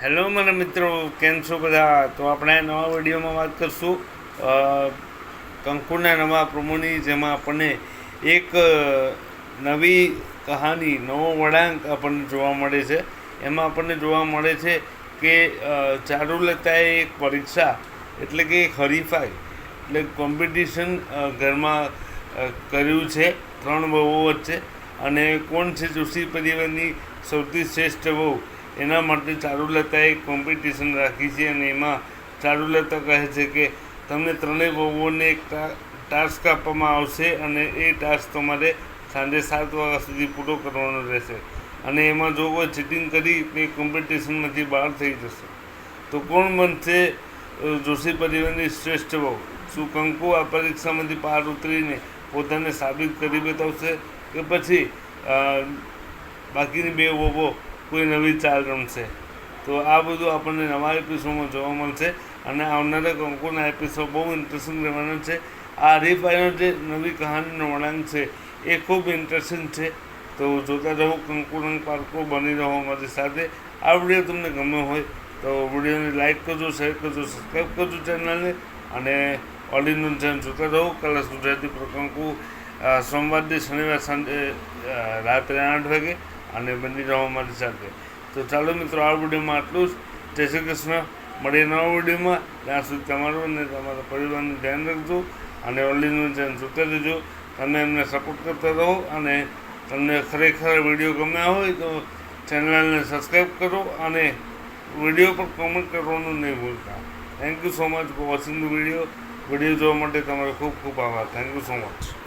Hello મારા મિત્રો, કેમ છો બધા? તો આપણે નવા વિડીયોમાં વાત કરશું કંકુના નવા પ્રોમોની, જેમાં આપણને એક નવી કહાની, નવો વળાંક આપણને જોવા મળે છે. એમાં આપણને જોવા મળે છે કે ચારુલતાએ એક પરીક્ષા એટલે કે એક હરીફાઈ એટલે કોમ્પિટિશન ઘરમાં કર્યું છે 3 વહુઓ વચ્ચે. અને કોણ છે જોશી પરિવારની સૌથી શ્રેષ્ઠ વહુ, એના માટે ચારુલતાએ એક કોમ્પિટિશન રાખી છે. અને એમાં ચારુલતા કહે છે કે તમને ત્રણેય વહુઓને એક ટાસ્ક આપવામાં આવશે અને એ ટાસ્ક તમારે સાંજે 7 વાગ્યા સુધી પૂરો કરવાનો રહેશે. અને એમાં જો કોઈ ચીટિંગ કરી એ કોમ્પિટિશનમાંથી બહાર થઈ જશે. તો કોણ બનશે જોશી પરિવારની શ્રેષ્ઠ વહુ? શું કંકુ આ પરીક્ષામાંથી પાર ઉતરીને પોતાને સાબિત કરી બતાવશે કે પછી બાકીની બે વહુઓ કોઈ નવી ચાલ રમશે? તો આ બધું આપણને નવા એપિસોડમાં જોવા મળશે. અને આવનારા કંકુના એપિસોડ બહુ ઇન્ટરેસ્ટિંગ રહેવાના છે. આ હરીફાઈનો જે નવી કહાનીનો વળાંક છે એ ખૂબ ઇન્ટરેસ્ટિંગ છે. તો જોતા રહો કંકુ રંગ પારકો, બની રહો અમારી સાથે. આ વિડીયો તમને ગમ્યો હોય તો વિડીયોને લાઇક કરજો, શેર કરજો, સબસ્ક્રાઈબ કરજો ચેનલને. અને ઓલ ઇન વન ચેનલ જોતા રહો કલર્સ ગુજરાતી પર કંકુ, સોમવારથી શનિવાર સાંજે રાત્રે 8 વાગે. અને બની રહો અમારી સાથે. તો ચાલો મિત્રો, આ વિડીયોમાં આટલું જ. જય શ્રી કૃષ્ણ. મળીએ નવા વિડીયોમાં. ત્યાં સુધી તમારું અને તમારા પરિવારનું ધ્યાન રાખજો. અને ઓલ ઇન વન ચેનલ જોતા રહેજો. તમે એમને સપોર્ટ કરતા રહો. અને તમને ખરેખર વિડીયો ગમ્યા હોય તો ચેનલને સબસ્ક્રાઈબ કરો અને વિડીયો પર કોમેન્ટ કરવાનું નહીં ભૂલતા. Thank you so much for watching the video. Video જોવા માટે તમારો ખૂબ ખૂબ આભાર. Thank you so much.